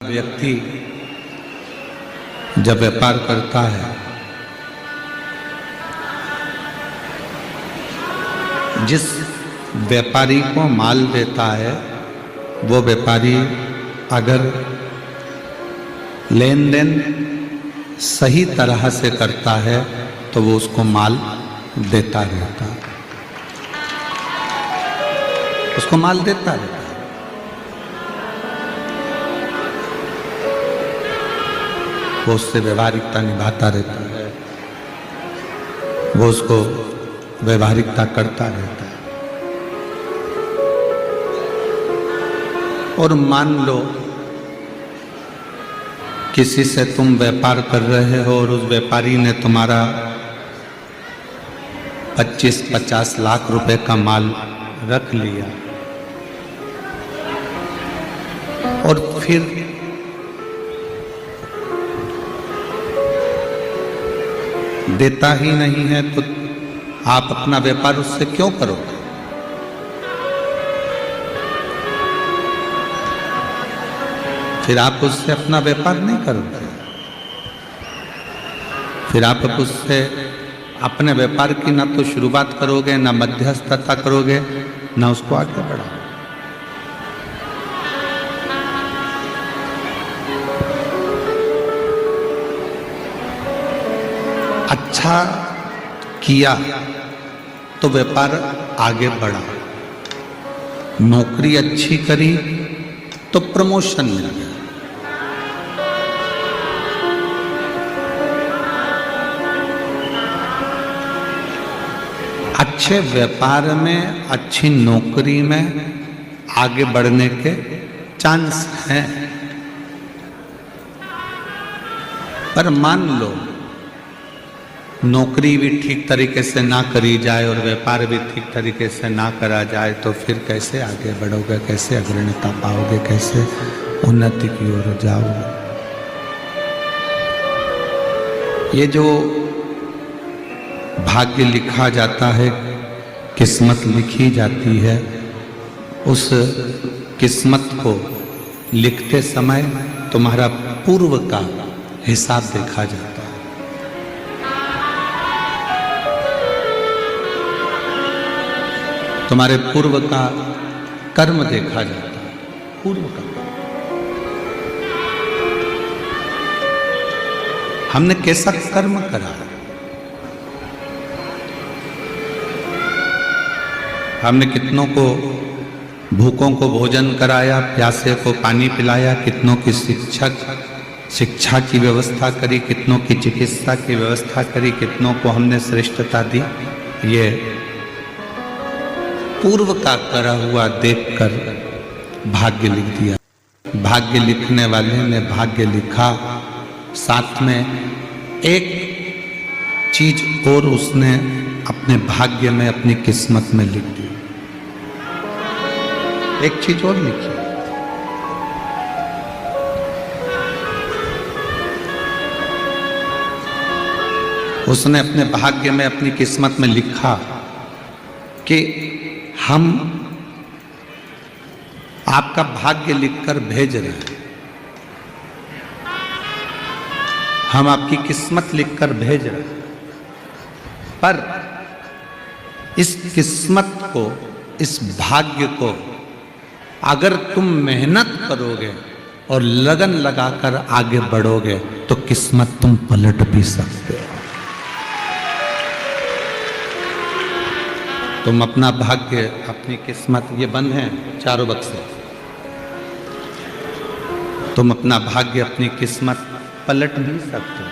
व्यक्ति जब व्यापार करता है, जिस व्यापारी को माल देता है वो व्यापारी अगर लेन देन सही तरह से करता है तो वो उसको माल देता रहता है, उसको माल देता रहता है। वो उससे व्यवहारिकता निभाता रहता है, वो उसको व्यवहारिकता करता रहता है। और मान लो किसी से तुम व्यापार कर रहे हो और उस व्यापारी ने तुम्हारा 25-50 लाख रुपए का माल रख लिया और फिर देता ही नहीं है, तो आप अपना व्यापार उससे क्यों करोगे? फिर आप उससे अपना व्यापार नहीं करोगे, फिर आप उससे अपने व्यापार की ना तो शुरुआत करोगे, ना मध्यस्थता करोगे, ना उसको आगे बढ़ाओगे। अच्छा किया तो व्यापार आगे बढ़ा, नौकरी अच्छी करी तो प्रमोशन मिल गया, अच्छे व्यापार में, अच्छी नौकरी में आगे बढ़ने के चांस हैं। पर मान लो नौकरी भी ठीक तरीके से ना करी जाए और व्यापार भी ठीक तरीके से ना करा जाए, तो फिर कैसे आगे बढ़ोगे, कैसे अग्रणीयता पाओगे, कैसे उन्नति की ओर जाओगे? ये जो भाग्य लिखा जाता है, किस्मत लिखी जाती है, उस किस्मत को लिखते समय तुम्हारा पूर्व का हिसाब देखा जाता है। तुम्हारे पूर्व का कर्म देखा जाता है, पूर्व का। हमने कैसा कर्म करा, हमने कितनों को भूखों को भोजन कराया, प्यासे को पानी पिलाया, कितनों की शिक्षा की व्यवस्था करी, कितनों की चिकित्सा की व्यवस्था करी, कितनों को हमने श्रेष्ठता दी। ये पूर्व का करा हुआ देखकर भाग्य लिख दिया। भाग्य लिखने वाले ने भाग्य लिखा, साथ में एक चीज और उसने अपने भाग्य में, अपनी किस्मत में लिख दी। एक चीज और लिखी, उसने अपने भाग्य में, अपनी किस्मत में लिखा कि हम आपका भाग्य लिखकर भेज रहे हैं, हम आपकी किस्मत लिखकर भेज रहे हैं, पर इस किस्मत को, इस भाग्य को अगर तुम मेहनत करोगे और लगन लगाकर आगे बढ़ोगे तो किस्मत तुम पलट भी सकते हो। तुम अपना भाग्य, अपनी किस्मत, ये बंद हैं चारों बक्से, तुम अपना भाग्य, अपनी किस्मत पलट नहीं सकते।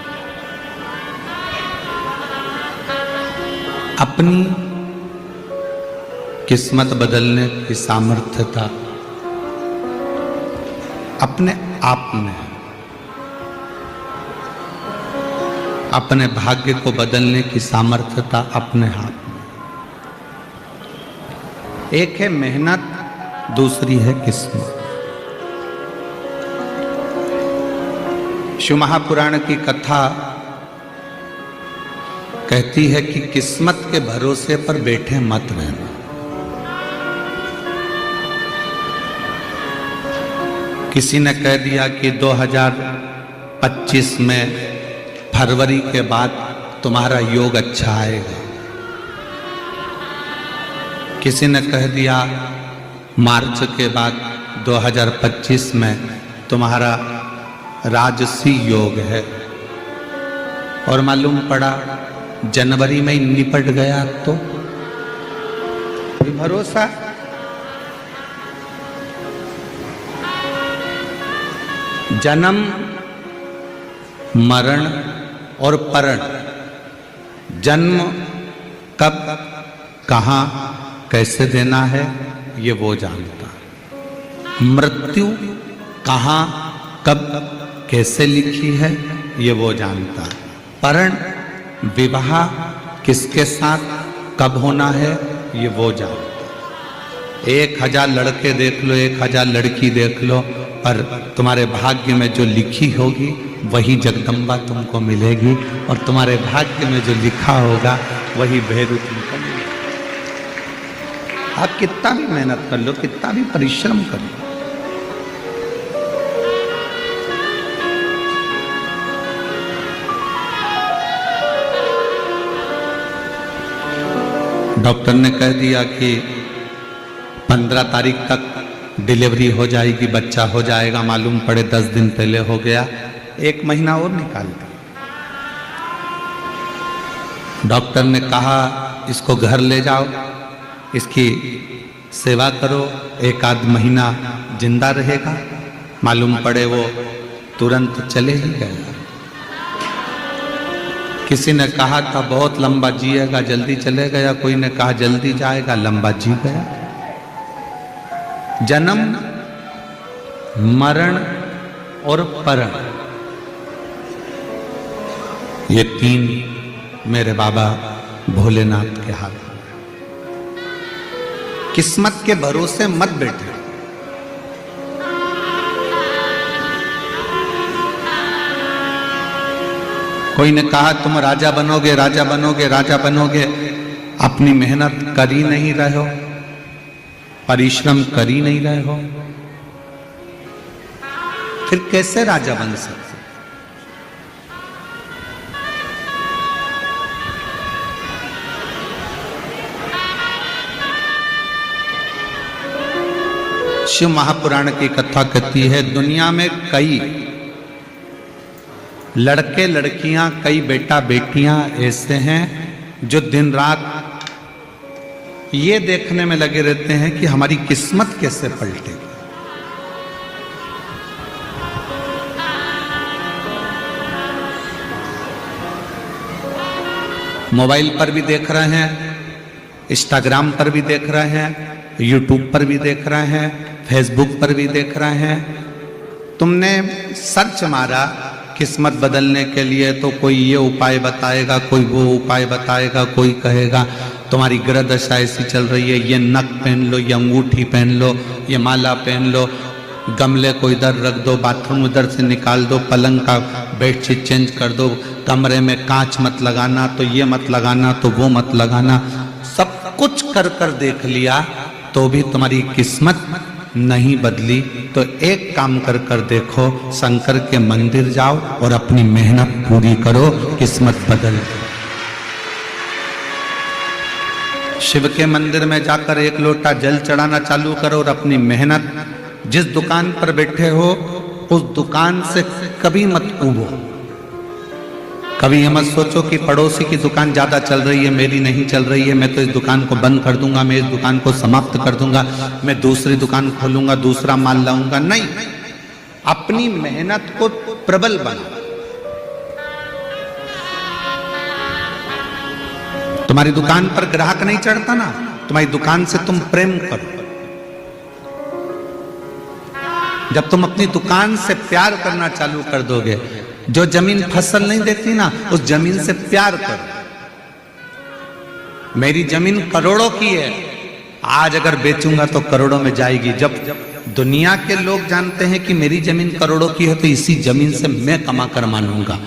अपनी किस्मत बदलने की सामर्थ्यता अपने आप में, अपने भाग्य को बदलने की सामर्थ्यता अपने हाथ में। एक है मेहनत, दूसरी है किस्मत। शिव महापुराण की कथा कहती है कि किस्मत के भरोसे पर बैठे मत रहना। किसी ने कह दिया कि 2025 में फरवरी के बाद तुम्हारा योग अच्छा आएगा। किसी ने कह दिया मार्च के बाद 2025 में तुम्हारा राजसी योग है, और मालूम पड़ा जनवरी में ही निपट गया। तो भरोसा जन्म मरण और परण, जन्म कब कहाँ कैसे देना है ये वो जानता, मृत्यु कहाँ कब कैसे लिखी है ये वो जानता, परण विवाह किसके साथ कब होना है ये वो जानता। 1000 लड़के देख लो, 1000 लड़की देख लो, पर तुम्हारे भाग्य में जो लिखी होगी वही जगदम्बा तुमको मिलेगी, और तुम्हारे भाग्य में जो लिखा होगा वही भैरू तुमको मिलेगा। आप कितना भी मेहनत कर लो, कितना भी परिश्रम कर लो, डॉक्टर ने कह दिया कि 15 तारीख तक डिलीवरी हो जाएगी, बच्चा हो जाएगा, मालूम पड़े 10 दिन पहले हो गया, 1 महीना और निकाल दिया। डॉक्टर ने कहा इसको घर ले जाओ, इसकी सेवा करो, 1 आध महीना जिंदा रहेगा, मालूम पड़े वो तुरंत चले ही गया। किसी ने कहा था बहुत लंबा जिएगा, जल्दी चले गया, कोई ने कहा जल्दी जाएगा, लंबा जी गया। जन्म मरण और परण, ये 3 मेरे बाबा भोलेनाथ के हाथ। किस्मत के भरोसे मत बैठे। कोई ने कहा तुम राजा बनोगे, राजा बनोगे, राजा बनोगे, अपनी मेहनत कर ही नहीं रहे हो, परिश्रम कर ही नहीं रहे हो, फिर कैसे राजा बन सकते? शिव महापुराण की कथा कहती है दुनिया में कई लड़के लड़कियां, कई बेटा बेटियां ऐसे हैं जो दिन रात ये देखने में लगे रहते हैं कि हमारी किस्मत कैसे पलटेगी। मोबाइल पर भी देख रहे हैं, इंस्टाग्राम पर भी देख रहे हैं, यूट्यूब पर भी देख रहे हैं, फेसबुक पर भी देख रहे हैं। तुमने सर्च मारा किस्मत बदलने के लिए तो कोई ये उपाय बताएगा, कोई वो उपाय बताएगा, कोई कहेगा तुम्हारी ग्रह दशा ऐसी चल रही है, ये नक पहन लो, ये अंगूठी पहन लो, ये माला पहन लो, गमले को इधर रख दो, बाथरूम उधर से निकाल दो, पलंग का बेडशीट चेंज कर दो, कमरे में कांच मत लगाना, तो ये मत लगाना, तो वो मत लगाना। सब कुछ कर कर देख लिया तो भी तुम्हारी किस्मत नहीं बदली। तो एक काम कर कर देखो, शंकर के मंदिर जाओ और अपनी मेहनत पूरी करो, किस्मत बदल। शिव के मंदिर में जाकर 1 लोटा जल चढ़ाना चालू करो और अपनी मेहनत, जिस दुकान पर बैठे हो उस दुकान से कभी मत ऊबो। कभी ये मत सोचो कि पड़ोसी की दुकान ज्यादा चल रही है, मेरी नहीं चल रही है, मैं तो इस दुकान को बंद कर दूंगा, मैं इस दुकान को समाप्त कर दूंगा, मैं दूसरी दुकान खोलूंगा, दूसरा माल लाऊंगा। नहीं, अपनी मेहनत को प्रबल बनाओ। तुम्हारी दुकान पर ग्राहक नहीं चढ़ता ना, तुम्हारी दुकान से तुम प्रेम करो। जब तुम अपनी दुकान से प्यार करना चालू कर दोगे, जो जमीन फसल नहीं देती ना, उस जमीन से प्यार करो। मेरी जमीन करोड़ों की है, आज अगर बेचूंगा तो करोड़ों में जाएगी। जब दुनिया के लोग जानते हैं कि मेरी जमीन करोड़ों की है, तो इसी जमीन से मैं कमा कर मानूंगा।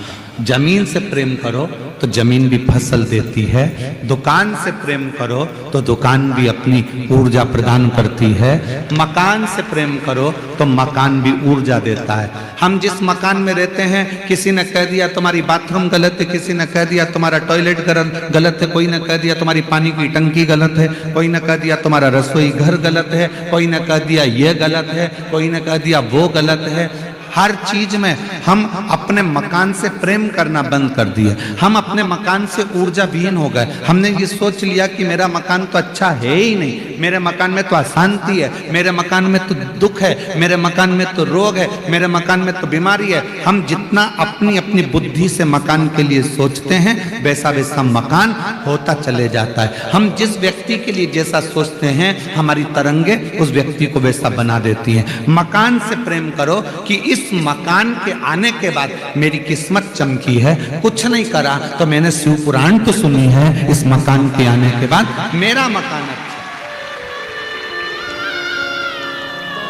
जमीन से प्रेम करो तो जमीन भी फसल देती है, दुकान से प्रेम करो तो दुकान भी अपनी ऊर्जा प्रदान करती है, मकान से प्रेम करो तो मकान भी ऊर्जा देता है। हम जिस मकान में रहते हैं, किसी ने कह दिया तुम्हारी बाथरूम गलत है, किसी ने कह दिया तुम्हारा टॉयलेट गलत है, कोई ने कह दिया तुम्हारी पानी की टंकी गलत है, कोई ने कह दिया तुम्हारा रसोई घर गलत है, कोई ने कह दिया ये गलत है, कोई ने कह दिया वो गलत है। हर चीज में हम अपने मकान से प्रेम करना बंद कर दिए, हम अपने मकान से ऊर्जा विहीन हो गए। हमने ये सोच लिया कि मेरा मकान तो अच्छा है ही नहीं, मेरे मकान में तो अशांति है, मेरे मकान में तो दुख है, मेरे मकान में तो रोग है, मेरे मकान में तो बीमारी है। हम जितना अपनी अपनी बुद्धि से मकान के लिए सोचते हैं, वैसा वैसा मकान होता चले जाता है। हम जिस व्यक्ति के लिए जैसा सोचते हैं, हमारी तरंगे उस व्यक्ति को वैसा बना देती हैं। मकान से प्रेम करो कि इस मकान के आने के बाद मेरी किस्मत चमकी है, कुछ नहीं करा तो मैंने शिव पुराण तो सुनी है, इस मकान के आने के बाद मेरा मकान अच्छा।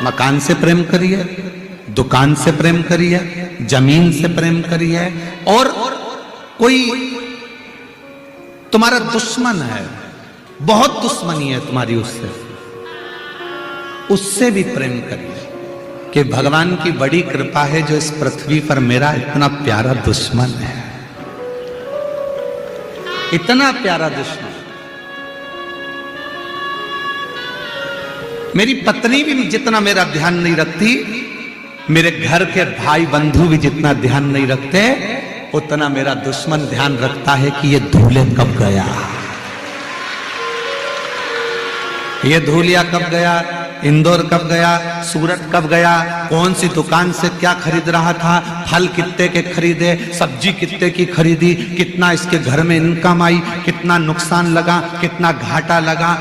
मकान से प्रेम करिए, दुकान से प्रेम करिए, जमीन से प्रेम करिए, और कोई तुम्हारा दुश्मन है, बहुत दुश्मनी है तुम्हारी उससे भी प्रेम करिए कि भगवान की बड़ी कृपा है जो इस पृथ्वी पर मेरा इतना प्यारा दुश्मन है, इतना प्यारा दुश्मन। मेरी पत्नी भी जितना मेरा ध्यान नहीं रखती, मेरे घर के भाई बंधु भी जितना ध्यान नहीं रखते, उतना मेरा दुश्मन ध्यान रखता है कि ये धूले कब गया, ये धूलिया कब गया, इंदौर कब गया, सूरत कब गया, कौन सी दुकान से क्या खरीद रहा था, फल कितने के खरीदे, सब्जी कितने की खरीदी, कितना इसके घर में इनकम आई, कितना नुकसान लगा, कितना घाटा लगा,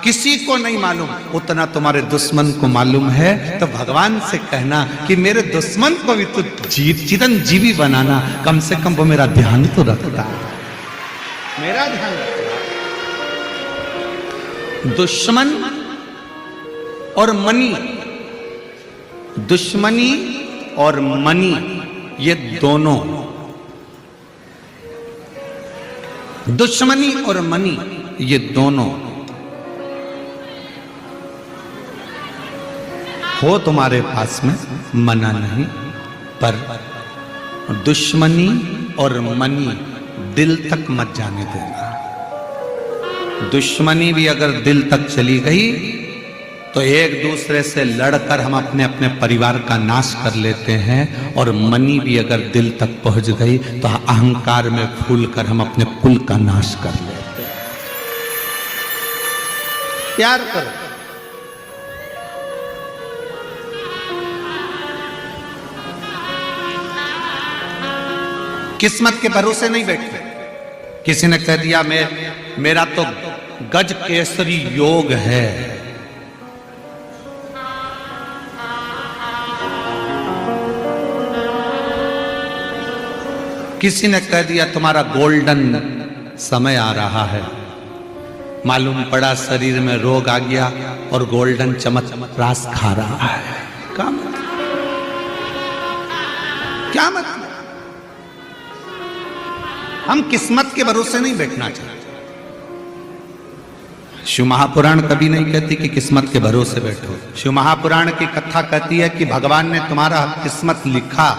किसी को नहीं मालूम, उतना तुम्हारे दुश्मन को मालूम है। तो भगवान से कहना कि मेरे दुश्मन को भी तो चिरंजीवी बनाना, कम से कम वो मेरा ध्यान तो रखता है, मेरा ध्यान रखता। दुश्मन और मनी, दुश्मनी और मनी, ये दोनों, दुश्मनी और मनी ये दोनों हो तुम्हारे पास में, मना नहीं, पर दुश्मनी और मनी दिल तक मत जाने देना। दुश्मनी भी अगर दिल तक चली गई तो एक दूसरे से लड़कर हम अपने अपने परिवार का नाश कर लेते हैं, और मनी भी अगर दिल तक पहुंच गई तो अहंकार में फूलकर हम अपने कुल का नाश कर लेते हैं। प्यार करो, किस्मत के भरोसे नहीं बैठते। किसी ने कह दिया मेरा तो गज केसरी योग है, किसी ने कह दिया तुम्हारा गोल्डन समय आ रहा है, मालूम पड़ा शरीर में रोग आ गया और गोल्डन चमत्रास खा रहा है। क्या मतलब, क्या मतलब? हम किस्मत के भरोसे नहीं बैठना चाहते। शिव महापुराण कभी नहीं कहती कि किस्मत के भरोसे बैठो। शिव महापुराण की कथा कहती है कि भगवान ने तुम्हारा किस्मत लिखा,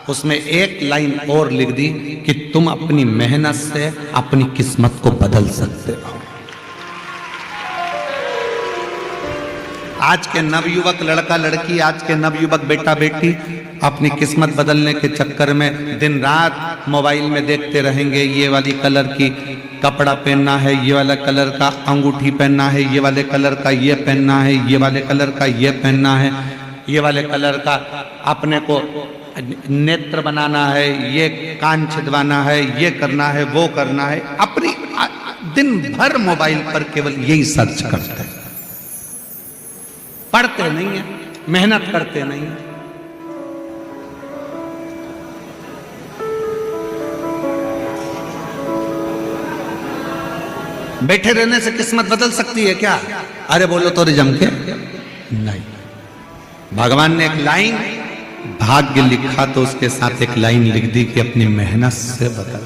उसमें एक लाइन और लिख दी कि तुम अपनी मेहनत से अपनी किस्मत को बदल सकते हो। आज के नवयुवक लड़का लड़की, आज के नवयुवक बेटा बेटी अपनी किस्मत बदलने के चक्कर में दिन रात मोबाइल में देखते रहेंगे, ये वाली कलर की कपड़ा पहनना है, ये वाला कलर का अंगूठी पहनना है, ये वाले कलर का ये पहनना है, ये वाले कलर का ये पहनना है, ये वाले कलर का अपने को नेत्र बनाना है, ये कान छिदवाना है, ये करना है, वो करना है। अपनी दिन भर मोबाइल पर केवल यही सर्च करते हैं, पढ़ते नहीं है, मेहनत करते नहीं है। बैठे रहने से किस्मत बदल सकती है क्या? अरे बोलो तो जम के नहीं। भगवान ने एक लाइन भाग्य लिखा तो उसके साथ एक लाइन लिख दी कि अपनी मेहनत से बदल।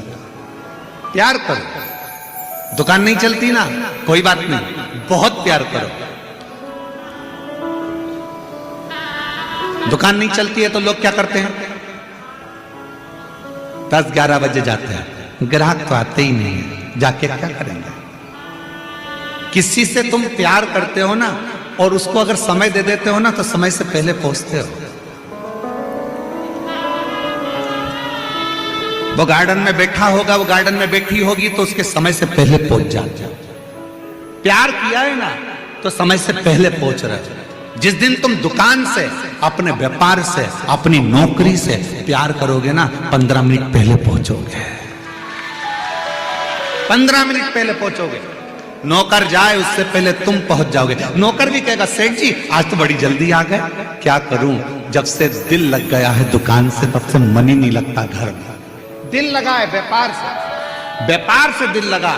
प्यार करो, दुकान नहीं चलती ना, कोई बात नहीं, बहुत प्यार करो। दुकान नहीं चलती है तो लोग क्या करते हैं, 10-11 बजे जाते हैं, ग्राहक तो आते ही नहीं है, जाके क्या करेंगे। किसी से तुम प्यार करते हो ना और उसको अगर समय दे देते हो ना तो समय से पहले पहुंचते हो। वो गार्डन में बैठा होगा, वो गार्डन में बैठी होगी तो उसके समय से पहले पहुंच जाते हो। प्यार किया है ना तो समय से पहले पहुंच रहे हो। जिस दिन तुम दुकान से, अपने व्यापार से, अपनी नौकरी से प्यार करोगे ना, 15 मिनट पहले पहुंचोगे, 15 मिनट पहले पहुंचोगे। नौकर जाए उससे पहले तुम पहुंच जाओगे। नौकर भी कहेगा सेठ जी आज तो बड़ी जल्दी आ गए। क्या करूं, जब से दिल लग गया है दुकान से तब से मन ही नहीं लगता घर में। दिल लगा है व्यापार से, व्यापार से दिल लगा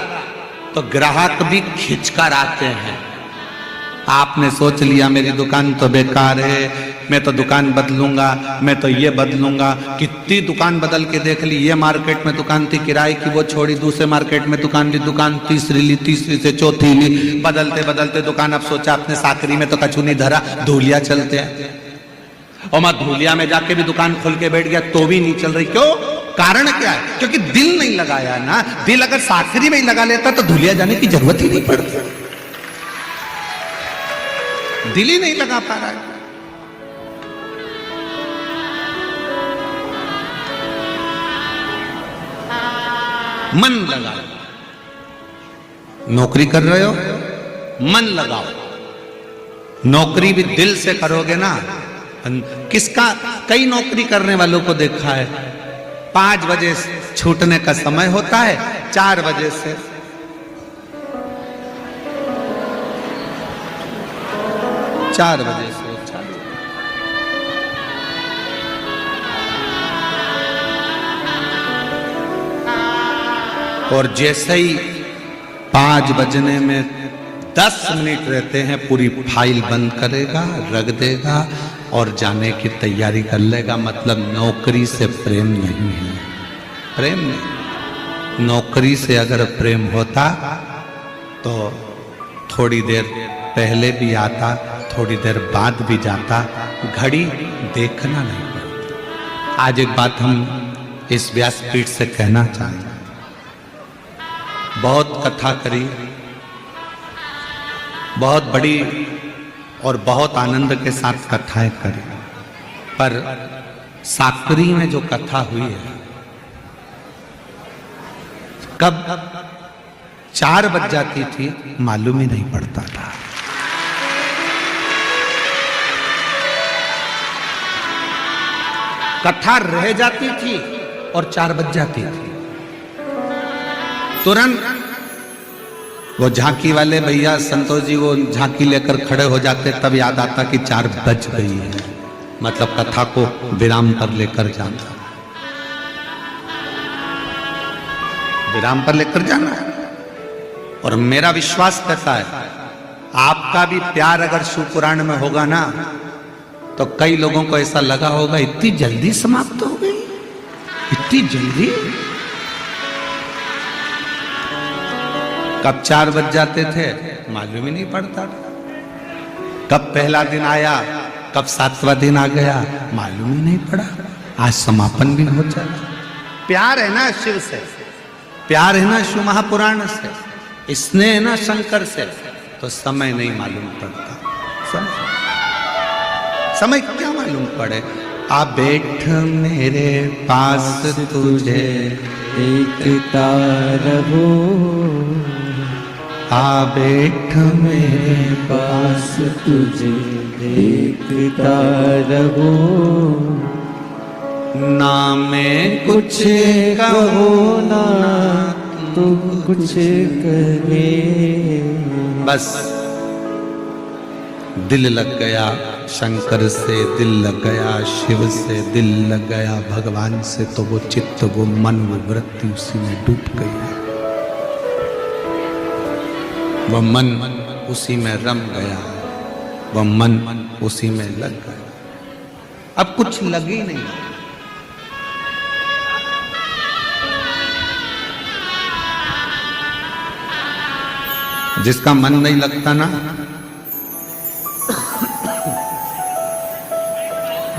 तो ग्राहक भी खिंचकर आते हैं। आपने सोच लिया मेरी दुकान तो बेकार है, मैं तो दुकान बदलूंगा, मैं तो ये बदलूंगा। कितनी दुकान बदल के देख ली। ये मार्केट में दुकान थी किराए की, वो छोड़ी, दूसरे मार्केट में दुकान ली, दुकान तीसरी ली, तीसरी से चौथी ली, बदलते बदलते दुकान। अब सोचा अपने साकरी में तो कछु नहीं धरा, धूलिया चलते हैं। और मैं धूलिया में जाके भी दुकान खोल के बैठ गया तो भी नहीं चल रही। क्यों, कारण क्या है? क्योंकि दिल नहीं लगाया ना। दिल अगर साकरी में ही लगा लेता तो धूलिया जाने की जरूरत ही नहीं पड़ती। दिल ही नहीं लगा पा रहा है। मन लगाओ। नौकरी कर रहे हो, मन लगाओ। नौकरी भी दिल से करोगे ना। किसका, कई नौकरी करने वालों को देखा है 5 बजे छूटने का समय होता है, 4 बजे से 4 बजे से और जैसे ही 5 बजने में 10 मिनट रहते हैं पूरी फाइल बंद करेगा, रख देगा और जाने की तैयारी कर लेगा। मतलब नौकरी से प्रेम नहीं है, प्रेम नहीं। नौकरी से अगर प्रेम होता तो थोड़ी देर पहले भी आता, थोड़ी देर बाद भी जाता, घड़ी देखना नहीं पड़ता। आज एक बात हम इस व्यासपीठ से कहना चाहेंगे। बहुत कथा करी, बहुत बड़ी और बहुत आनंद के साथ कथाएं करी, पर साकरी में जो कथा हुई है, कब 4 बज जाती थी मालूम ही नहीं पड़ता था। कथा रह जाती थी और 4 बज जाती थी। तुरंत वो झांकी वाले भैया संतोष जी वो झांकी लेकर खड़े हो जाते, तब याद आता कि 4 बज गई है, मतलब कथा को विराम पर लेकर जाना, विराम पर लेकर जाना है। और मेरा विश्वास कहता है आपका भी प्यार अगर शिवपुराण में होगा ना तो कई लोगों को ऐसा लगा होगा इतनी जल्दी समाप्त हो गई, इतनी जल्दी। कब 4 बज जाते थे मालूम ही नहीं पड़ता, कब पहला दिन आया, कब 7वां दिन आ गया मालूम ही नहीं पड़ा। आज समापन भी हो जाता। प्यार है ना शिव से, प्यार है ना शिव महापुराण से, स्नेह है ना शंकर से, तो समय नहीं मालूम पड़ता। समय क्या मालूम पड़े। आ बैठ मेरे पास तुझे देखता रहूं, आ बैठ मेरे पास तुझे देखता रहूं, ना मैं कुछ कहो ना तुम कुछ कहे। बस दिल लग गया शंकर से, दिल लग गया शिव से, दिल लग गया भगवान से, तो वो चित्त, वो मन, वो वृत्ति उसी में डूब गई है। वह मन उसी में रम गया, वह मन उसी में लग गया। अब कुछ लग ही नहीं। जिसका मन नहीं लगता ना,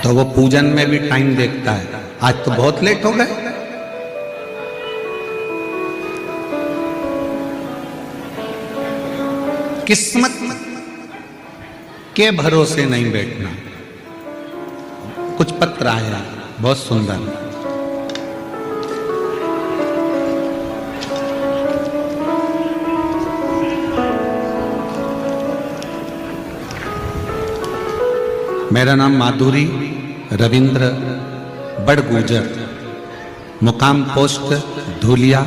तो वो पूजन में भी टाइम देखता है। आज तो बहुत लेट हो गए। किस्मत के भरोसे नहीं बैठना। कुछ पत्र आया बहुत सुंदर। मेरा नाम माधुरी रविंद्र बड़गुजर, मुकाम पोस्ट धुलिया,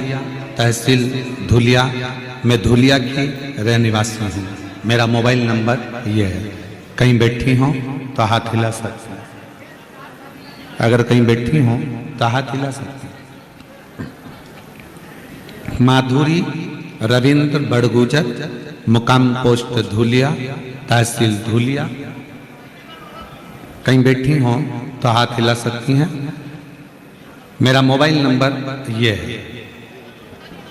तहसील धुलिया। मैं धुलिया की रह निवासी हूँ। मेरा मोबाइल नंबर ये है। कहीं बैठी हो तो हाथ हिला सकते हैं। अगर कहीं बैठी हो तो हाथ हिला सकते हैं। माधुरी रविंद्र बड़गुजर, मुकाम पोस्ट धुलिया, तहसील धुलिया। कहीं बैठी हो तो हाथ हिला सकती हैं। मेरा मोबाइल नंबर ये है।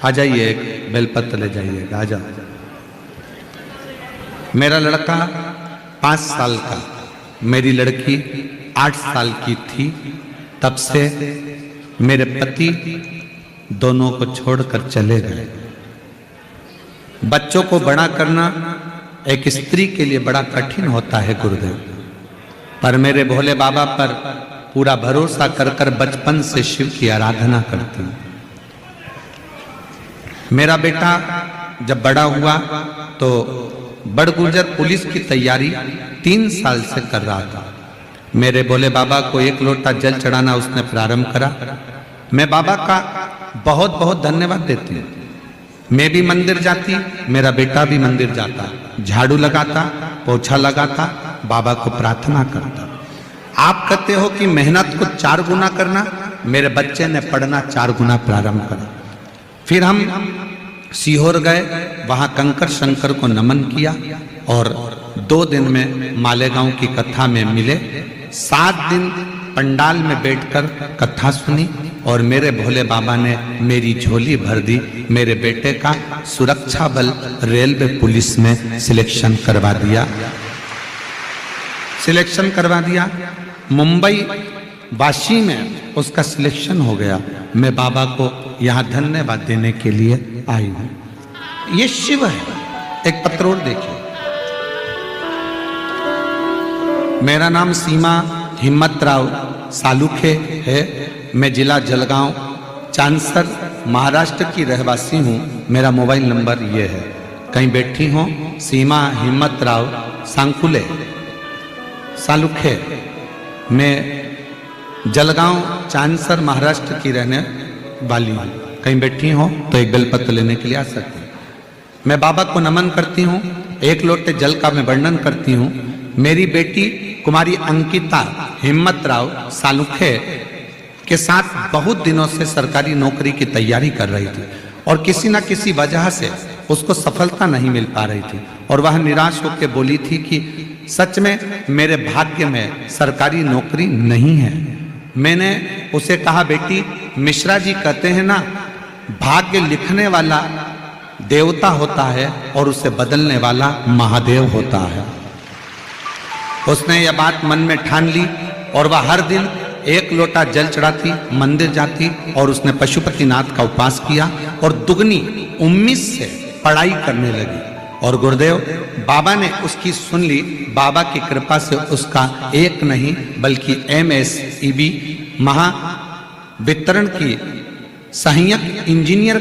आ जाइए, बेलपत्र ले जाइएगा। आ जाओ। मेरा लड़का 5 साल का, मेरी लड़की 8 साल की थी। तब से मेरे पति दोनों को छोड़कर चले गए। बच्चों को बड़ा करना एक स्त्री के लिए बड़ा कठिन होता है गुरुदेव, पर मेरे भोले बाबा पर पूरा भरोसा कर कर बचपन से शिव की आराधना करती हूँ। मेरा बेटा जब बड़ा हुआ तो बड़गुजर पुलिस की तैयारी 3 साल से कर रहा था। मेरे भोले बाबा को 1 लोटा जल चढ़ाना उसने प्रारंभ करा। मैं बाबा का बहुत बहुत धन्यवाद देती हूँ। मैं भी मंदिर जाती, मेरा बेटा भी मंदिर जाता, झाड़ू लगाता, पोछा लगाता, बाबा को प्रार्थना करता। आप कहते हो कि मेहनत को 4 गुना करना, मेरे बच्चे ने पढ़ना 4 गुना प्रारंभ करा। फिर हम सीहोर गए, वहां कंकर शंकर को नमन किया और 2 दिन में मालेगांव की कथा में मिले। 7 दिन पंडाल में बैठकर कथा सुनी और मेरे भोले बाबा ने मेरी झोली भर दी। मेरे बेटे का सुरक्षा बल रेलवे पुलिस में सिलेक्शन करवा दिया। मुंबई वाशी में उसका सिलेक्शन हो गया। मैं बाबा को यहाँ धन्यवाद देने के लिए आई हूँ। ये शिव है। एक पत्र और देखिए। मेरा नाम सीमा हिम्मतराव सालुखे है। मैं जिला जलगांव चांसर महाराष्ट्र की रहवासी हूँ। मेरा मोबाइल नंबर ये है। कहीं बैठी हो, सीमा हिम्मतराव सांकुले सालुखे। मैं जलगांव चांसर महाराष्ट्र की रहने वाली हूँ। कहीं बैठी हो तो एक बेलपत्र लेने के लिए आ सकती हूँ। मैं बाबा को नमन करती हूँ। 1 लोटे जल का मैं वर्णन करती हूँ। मेरी बेटी कुमारी अंकिता हिम्मतराव सालुखे के साथ बहुत दिनों से सरकारी नौकरी की तैयारी कर रही थी और किसी न किसी वजह से उसको सफलता नहीं मिल पा रही थी और वह निराश होकर बोली थी कि सच में मेरे भाग्य में सरकारी नौकरी नहीं है। मैंने उसे कहा, बेटी मिश्रा जी कहते हैं ना, भाग्य लिखने वाला देवता होता है और उसे बदलने वाला महादेव होता है। उसने यह बात मन में ठान ली और वह हर दिन 1 लोटा जल चढ़ाती, मंदिर जाती और उसने पशुपतिनाथ का उपास किया और दुगनी उम्मीद से पढ़ाई करने लगी। और गुरुदेव बाबा ने उसकी सुन ली। बाबा की कृपा से उसका 1 नहीं बल्कि MSEB महावितरण की सहायक इंजीनियर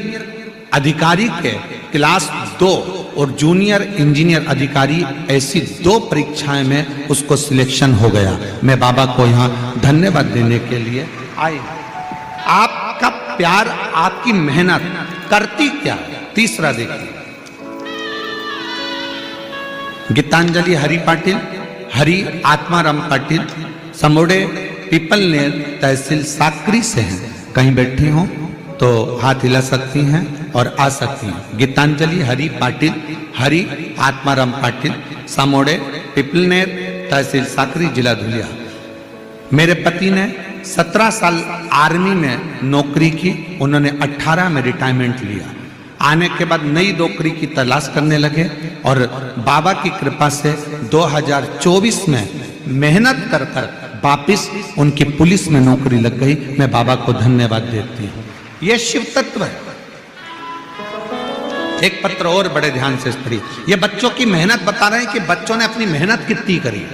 अधिकारी के क्लास 2 और जूनियर इंजीनियर अधिकारी ऐसी 2 परीक्षाएं में उसको सिलेक्शन हो गया। मैं बाबा को यहाँ धन्यवाद देने के लिए आई। आपका प्यार, आपकी मेहनत करती क्या है? तीसरा देखिए, गीतांजलि हरि पाटिल, हरि आत्माराम पाटिल, समोड़े पीपलनेर तहसील साकरी से हैं। कहीं बैठी हो तो हाथ हिला सकती हैं और आ सकती हैं। गीतांजलि हरि पाटिल, हरि आत्माराम पाटिल, समोड़े पीपलनेर तहसील साकरी, जिला धुलिया। मेरे पति ने 17 साल आर्मी में नौकरी की, उन्होंने 18 में रिटायरमेंट लिया। आने के बाद नई नौकरी की तलाश करने लगे और बाबा की कृपा से 2024 में मेहनत कर कर वापिस उनकी पुलिस में नौकरी लग गई। मैं बाबा को धन्यवाद देती हूँ। यह शिव तत्व है। एक पत्र और बड़े ध्यान से पढ़िए। ये बच्चों की मेहनत बता रहे हैं कि बच्चों ने अपनी मेहनत कितनी करी।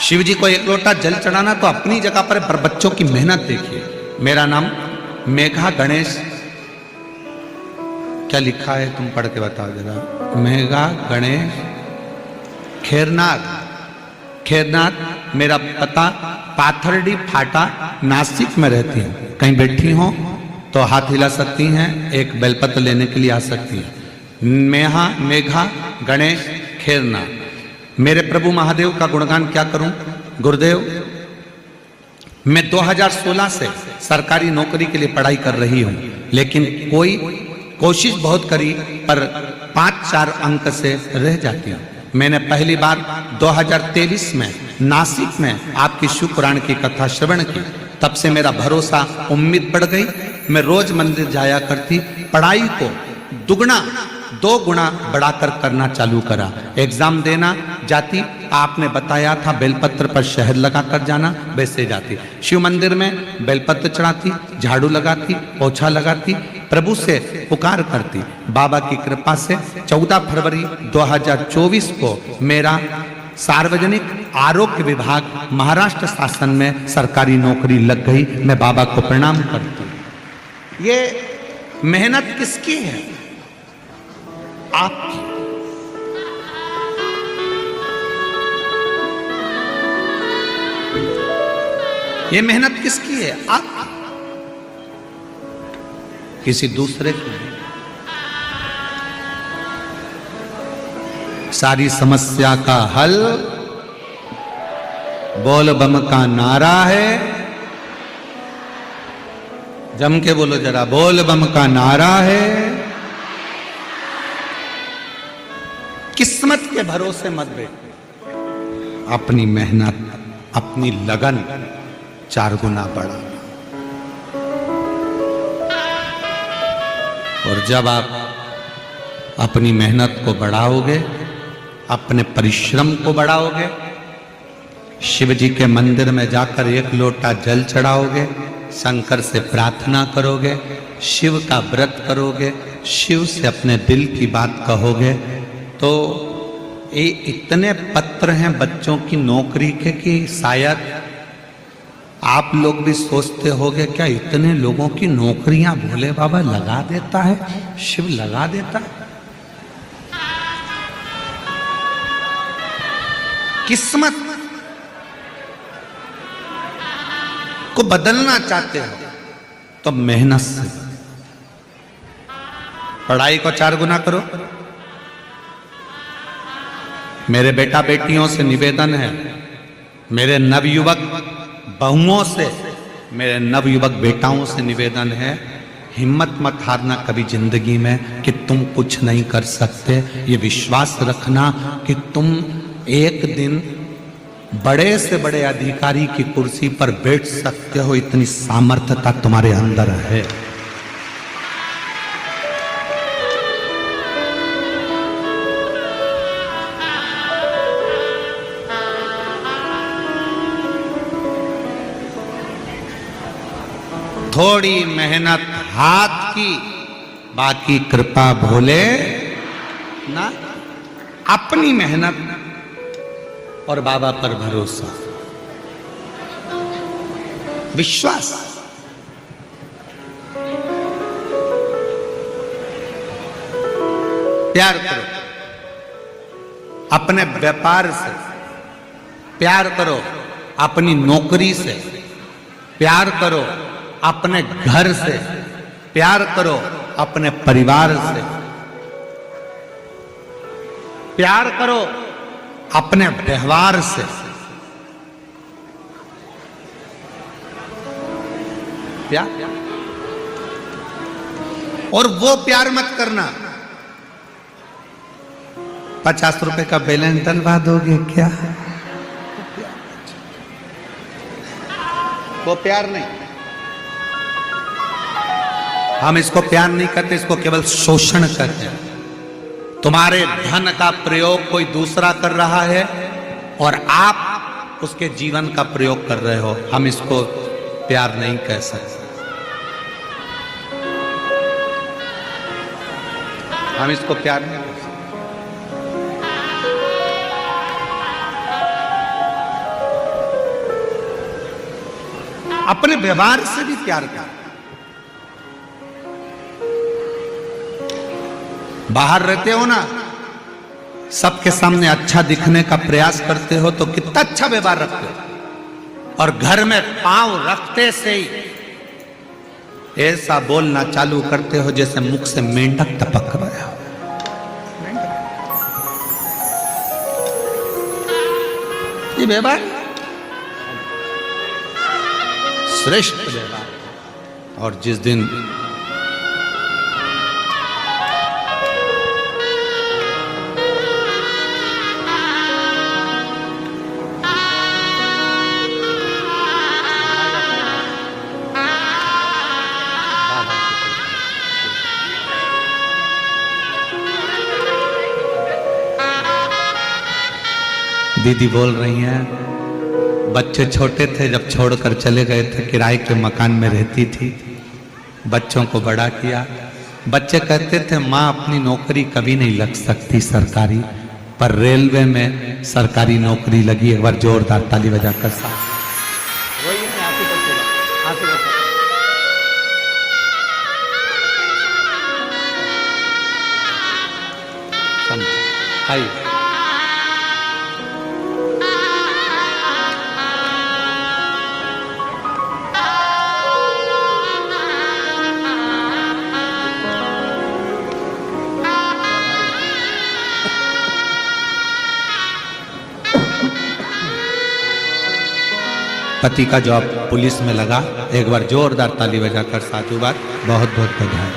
शिव जी को एक लोटा जल चढ़ाना तो अपनी जगह पर बच्चों की मेहनत देखिए। मेरा नाम मेघा गणेश, क्या लिखा है तुम पढ़ के बताओ जरा। मेघा गणेश खेरनाथ मेरा पता, पाथरडी फाटा, नासिक में रहती हूँ। कहीं बैठी हो तो हाथ हिला सकती हैं, एक बेलपत्र लेने के लिए आ सकती हैं। मेघा गणेश खेरनाथ। मेरे प्रभु महादेव का गुणगान क्या करूं। गुरुदेव, मैं 2016 से सरकारी नौकरी के लिए पढ़ाई कर रही हूं, लेकिन कोशिश बहुत करी पर 5-4 अंक से रह जाती हूं। मैंने पहली बार 2023 में नासिक में आपकी शिव पुराण की कथा श्रवण की, तब से मेरा भरोसा उम्मीद बढ़ गई। मैं रोज मंदिर जाया करती, पढ़ाई को 2 गुना बढ़ाकर करना चालू करा। एग्जाम देना जाती, आपने बताया था बेलपत्र पर शहद लगा कर जाना, वैसे जाती। शिव मंदिर में बेलपत्र चढ़ाती, झाड़ू लगाती, पोछा लगाती, प्रभु से पुकार करती। बाबा की कृपा से 14 फरवरी 2024 को मेरा सार्वजनिक आरोग्य विभाग महाराष्ट्र शासन में सरकारी नौकरी लग गई। मैं बाबा को प्रणाम करती हूँ। ये मेहनत किसकी है? आपकी। ये मेहनत किसकी है? आपकी, किसी दूसरे की नहीं। सारी समस्या का हल बोल बम का नारा है। जम के बोलो जरा, बोल बम का नारा है। किस्मत के भरोसे मत बैठो, अपनी मेहनत, अपनी लगन 4 गुना बढ़ा। और जब आप अपनी मेहनत को बढ़ाओगे, अपने परिश्रम को बढ़ाओगे, शिव जी के मंदिर में जाकर 1 लोटा जल चढ़ाओगे, शंकर से प्रार्थना करोगे, शिव का व्रत करोगे, शिव से अपने दिल की बात कहोगे, तो ये इतने पत्र हैं बच्चों की नौकरी के कि शायद आप लोग भी सोचते होगे क्या इतने लोगों की नौकरियां भोले बाबा लगा देता है, शिव लगा देता है। किस्मत को बदलना चाहते हो तो मेहनत से, पढ़ाई को 4 गुना करो। मेरे बेटा बेटियों से निवेदन है, मेरे नवयुवक बहुओं से, मेरे नवयुवक बेटाओं से निवेदन है, हिम्मत मत हारना कभी जिंदगी में कि तुम कुछ नहीं कर सकते। ये विश्वास रखना कि तुम एक दिन बड़े से बड़े अधिकारी की कुर्सी पर बैठ सकते हो, इतनी सामर्थ्यता तुम्हारे अंदर है। थोड़ी मेहनत हाथ की, बाकी कृपा भोले ना। अपनी मेहनत और बाबा पर भरोसा, विश्वास। प्यार करो अपने व्यापार से, प्यार करो अपनी नौकरी से, प्यार करो अपने घर से, प्यार करो अपने परिवार से, प्यार करो अपने व्यवहार से। प्यार, और वो प्यार मत करना 50 रुपए का बैलेंस डलवा दोगे क्या? वो प्यार नहीं। हम इसको प्यार नहीं करते, इसको केवल शोषण करते हैं। तुम्हारे धन का प्रयोग कोई दूसरा कर रहा है और आप उसके जीवन का प्रयोग कर रहे हो, हम इसको प्यार नहीं कह सकते। हम इसको प्यार नहीं कर सकते। अपने व्यवहार से भी प्यार कर। बाहर रहते हो ना, सबके सामने अच्छा दिखने का प्रयास करते हो तो कितना अच्छा व्यवहार रखते हो, और घर में पांव रखते से ही ऐसा बोलना चालू करते हो जैसे मुख से मेंढक टपक रहा हो। ये व्यवहार श्रेष्ठ व्यवहार। और जिस दिन दीदी बोल रही हैं, बच्चे छोटे थे जब छोड़कर चले गए थे, किराए के मकान में रहती थी, बच्चों को बड़ा किया। बच्चे कहते थे माँ अपनी नौकरी कभी नहीं लग सकती सरकारी, पर रेलवे में सरकारी नौकरी लगी। एक बार जोरदार ताली बजाकर साथ आइए। पति का जॉब पुलिस में लगा। एक बार जोरदार ताली बजाकर साधुवाद, बहुत बहुत बधाई।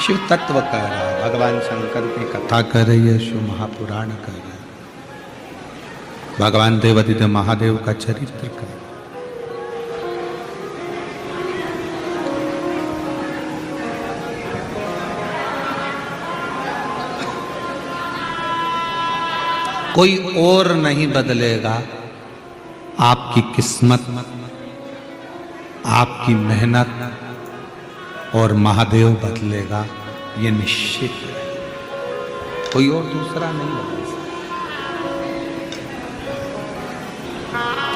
शिव तत्व कह रहा है, भगवान शंकर की कथा कर रही है, शिव महापुराण कर रहा है, भगवान देवादिदेव महादेव का चरित्र कर रहा है। कोई और नहीं बदलेगा, आपकी किस्मत, आपकी मेहनत और महादेव बदलेगा, ये निश्चित है। कोई और दूसरा नहीं बदल सकता,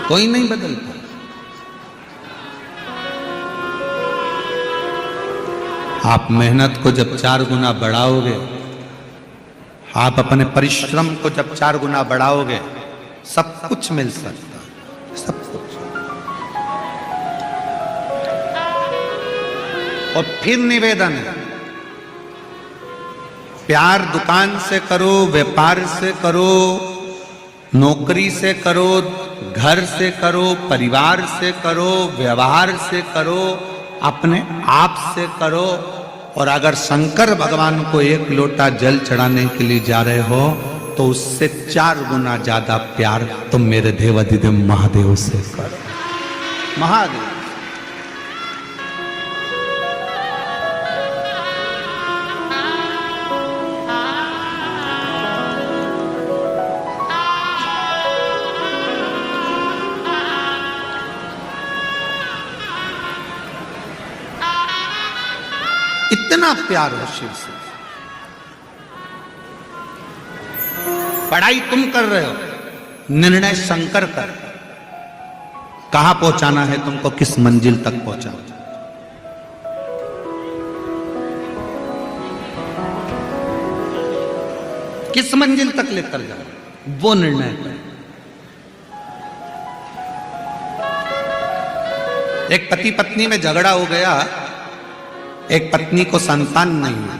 कोई नहीं बदलता। आप मेहनत को जब 4 गुना बढ़ाओगे, आप अपने परिश्रम को जब 4 गुना बढ़ाओगे, सब कुछ मिल सकता है, सब कुछ। और फिर निवेदन है, प्यार दुकान से करो, व्यापार से करो, नौकरी से करो, घर से करो, परिवार से करो, व्यवहार से करो, अपने आप से करो। और अगर शंकर भगवान को 1 लोटा जल चढ़ाने के लिए जा रहे हो तो उससे 4 गुना ज्यादा प्यार तुम मेरे देवादिदेव महादेव से करो। महादेव इतना प्यार हो शिव से। पढ़ाई तुम कर रहे हो, निर्णय शंकर कर, कहां पहुंचाना है तुमको, किस मंजिल तक पहुंचाना, किस मंजिल तक लेकर जाओ, वो निर्णय कर। एक पति पत्नी में झगड़ा हो गया, एक पत्नी को संतान नहीं हुआ,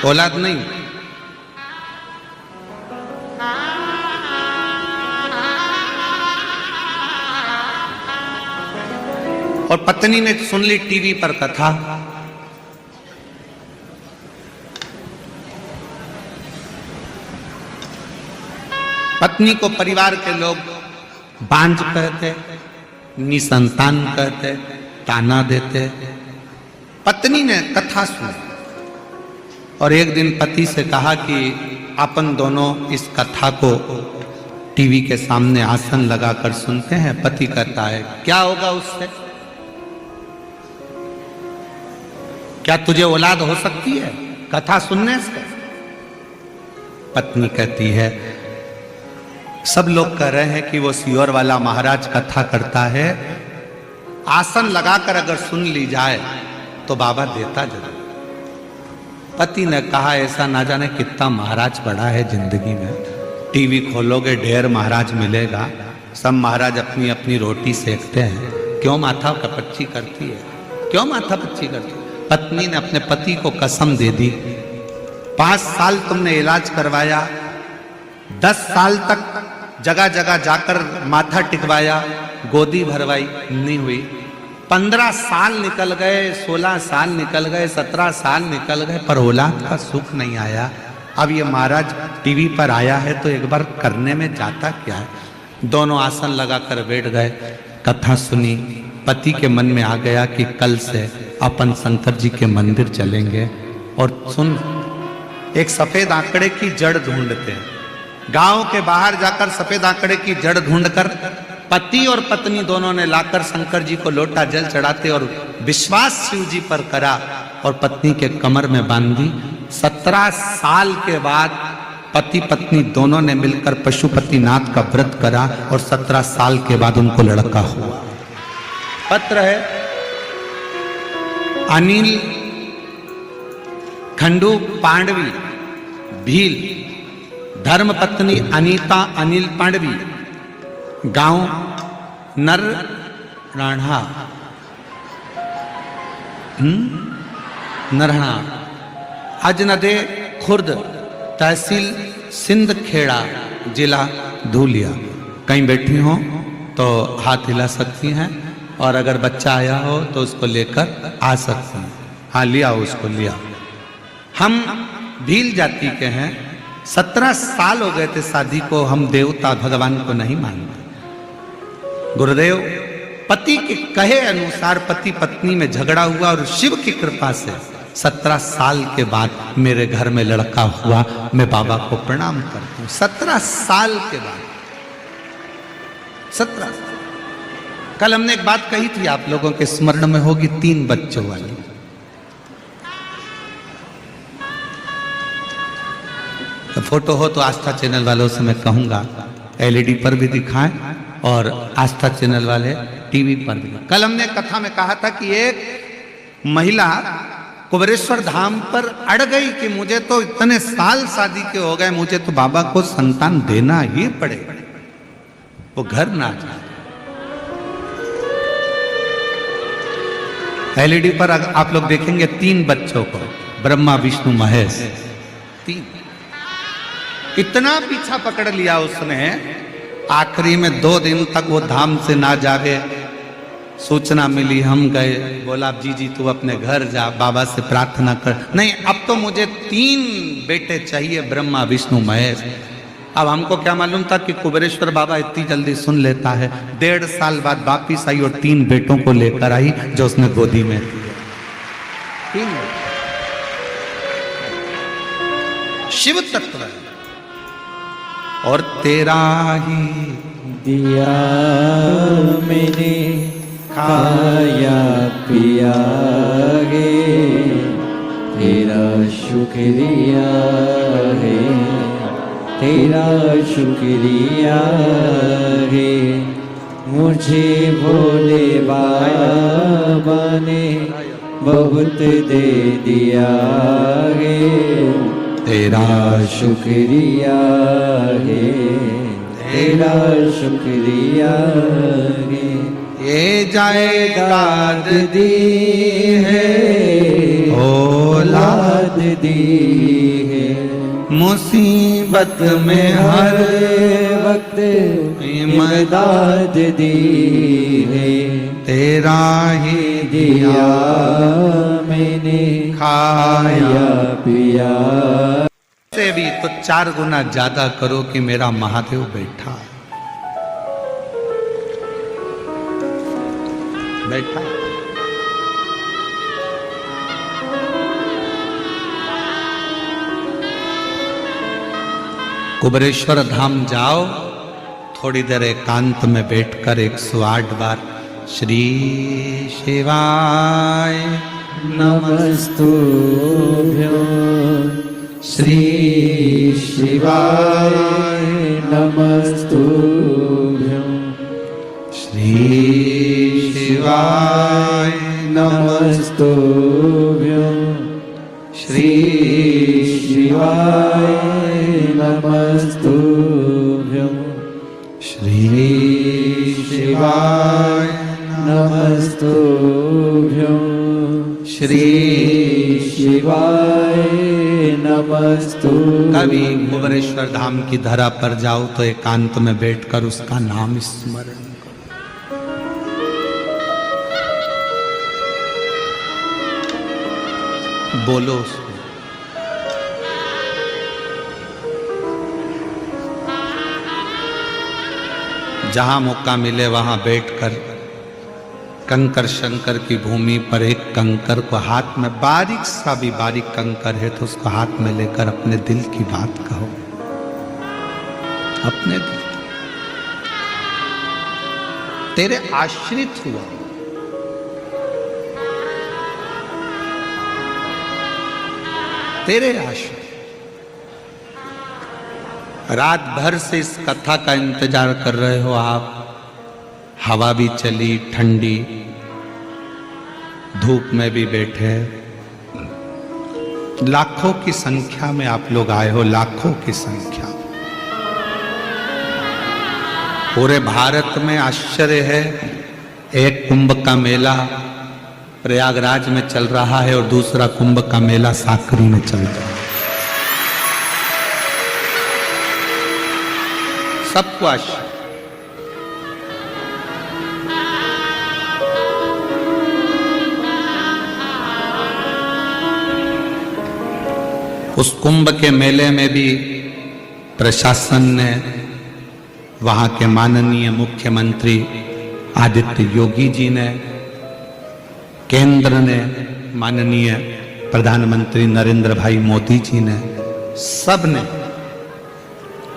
औलाद नहीं, और पत्नी ने सुन ली टीवी पर कथा, पत्नी को परिवार के लोग बांझ कहते, निसंतान कहते, ताना देते। पत्नी ने कथा सुनी और एक दिन पति से कहा कि अपन दोनों इस कथा को टीवी के सामने आसन लगाकर सुनते हैं। पति कहता है क्या होगा उससे, क्या तुझे औलाद हो सकती है कथा सुनने से? पत्नी कहती है सब लोग कह रहे हैं कि वो सियोर वाला महाराज कथा करता है, आसन लगाकर अगर सुन ली जाए तो बाबा देता जरूर। पति ने कहा ऐसा ना जाने कितना महाराज बड़ा है जिंदगी में, टीवी खोलोगे ढेर महाराज मिलेगा, सब महाराज अपनी अपनी रोटी सेकते हैं, क्यों माथा कपच्ची करती है, क्यों माथा पच्ची करती है? पत्नी ने अपने पति को कसम दे दी 5 साल तुमने इलाज करवाया, 10 साल तक जगह जगह जाकर माथा टिकवाया, गोदी भरवाई, नहीं हुई। 15 साल निकल गए, 16 साल निकल गए, 17 साल निकल गए, पर औलाद का सुख नहीं आया। अब ये महाराज टीवी पर आया है तो एक बार करने में जाता क्या है? दोनों आसन लगाकर बैठ गए, कथा सुनी। पति के मन में आ गया कि कल से अपन शंकर जी के मंदिर चलेंगे। और सुन, एक सफेद आंकड़े की जड़ ढूंढते हैं, गांव के बाहर जाकर सफेद आंकड़े की जड़ ढूंढकर पति और पत्नी दोनों ने लाकर शंकर जी को लोटा जल चढ़ाते और विश्वास शिव जी पर करा और पत्नी के कमर में बांधी। 17 साल के बाद पति पत्नी दोनों ने मिलकर पशुपतिनाथ का व्रत करा और 17 साल के बाद उनको लड़का हुआ। पत्र है अनिल खंडू पांडवी भील, धर्म पत्नी अनीता अनिल पांडवी, गांव नर राणा नरहना, अजनदे खुर्द, तहसील सिंध खेड़ा, जिला धूलिया। कहीं बैठी हो तो हाथ हिला सकती हैं और अगर बच्चा आया हो तो उसको लेकर आ सकते हैं। हाँ लिया उसको लिया। हम भील जाति के हैं, 17 साल हो गए थे शादी को, हम देवता भगवान को नहीं मानते। गुरुदेव पति के कहे अनुसार पति पत्नी में झगड़ा हुआ और शिव की कृपा से 17 साल के बाद मेरे घर में लड़का हुआ। मैं बाबा को प्रणाम करता हूं। 17 साल के बाद, 17। कल हमने एक बात कही थी, आप लोगों के स्मरण में होगी, 3 बच्चों वाली। तो फोटो हो तो आस्था चैनल वालों से मैं कहूंगा एलईडी पर भी दिखाएं और आस्था चैनल वाले टीवी पर भी। कल हमने कथा में कहा था कि एक महिला कुबेरेश्वर धाम पर अड़ गई कि मुझे तो इतने साल शादी के हो गए, मुझे तो बाबा को संतान देना ही पड़ेगा, वो घर ना जाए। एलईडी पर आप लोग देखेंगे 3 बच्चों को, ब्रह्मा विष्णु महेश, 3। इतना पीछा पकड़ लिया उसने, आखिरी में 2 दिन तक वो धाम से ना जागे। सूचना मिली, हम गए, बोला जी तू अपने घर जा, बाबा से प्रार्थना कर। नहीं, अब तो मुझे 3 बेटे चाहिए, ब्रह्मा विष्णु महेश। अब हमको क्या मालूम था कि कुबेरेश्वर बाबा इतनी जल्दी सुन लेता है। 1.5 साल बाद वापिस आई और 3 बेटों को लेकर आई जो उसने गोदी में दिए। 3 शिव तत्व है। और तेरा ही दिया मैंने खाया पिया गे, तेरा शुक्रिया है, तेरा शुक्रिया है। मुझे भोले बाबा ने बहुत दे दिया है, तेरा शुक्रिया है, तेरा शुक्रिया है। ये जायदाद दी है, औलाद दी है, मुसीबत में हर वक्त इमदाद दी है। तेरा ही दिया मैंने खाया पिया से उससे भी तो 4 गुना ज्यादा करो कि मेरा महादेव बैठा बैठा। कुबेरेश्वर धाम जाओ, थोड़ी देर एकांत में बैठकर 108 बार श्री शिवाय नमस्तुभ्यं श्री शिवाय नमस्तुभ्यं श्री शिवाय नमस्तुभ्यं श्री शिवाय नमस्तुभ्यं श्री शिवाय नमस्तुभ्यं श्री शिवाय नमस्तुभ्यं। कभी कुबेरेश्वर धाम की धरा पर जाओ तो एकांत में बैठकर उसका नाम स्मरण करो। बोलो उसको। जहां मौका मिले वहां बैठकर कंकर शंकर की भूमि पर एक कंकर को हाथ में, बारीक सा भी बारीक कंकर है तो उसको हाथ में लेकर अपने दिल की बात कहो। अपने दिल तेरे आश्रित हुआ, तेरे आश्रित। रात भर से इस कथा का इंतजार कर रहे हो आप। हवा भी चली ठंडी, धूप में भी बैठे, लाखों की संख्या में आप लोग आए हो, लाखों की संख्या। पूरे भारत में आश्चर्य है, एक कुंभ का मेला प्रयागराज में चल रहा है और दूसरा कुंभ का मेला साकरी में चल रहा है। सबको आश्चर्य। उस कुंभ के मेले में भी प्रशासन ने, वहां के माननीय मुख्यमंत्री आदित्य योगी जी ने, केंद्र ने माननीय प्रधानमंत्री नरेंद्र भाई मोदी जी ने, सब ने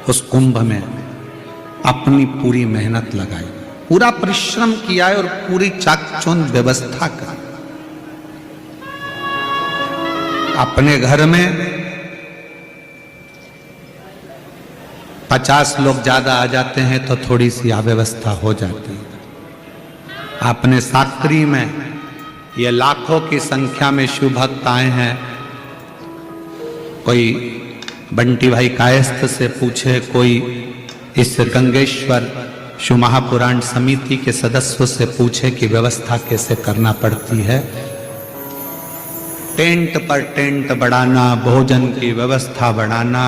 उस कुंभ में अपनी पूरी मेहनत लगाई, पूरा परिश्रम किया है और पूरी चाकचौंध व्यवस्था करी। अपने घर में 50 लोग ज्यादा आ जाते हैं तो थोड़ी सी अव्यवस्था हो जाती है। अपने साकरी में ये लाखों की संख्या में शिव भक्त आए हैं। कोई बंटी भाई कायस्थ से पूछे, कोई इस गंगेश्वर शिव महापुराण समिति के सदस्यों से पूछे कि व्यवस्था कैसे करना पड़ती है। टेंट पर टेंट बढ़ाना, भोजन की व्यवस्था बढ़ाना,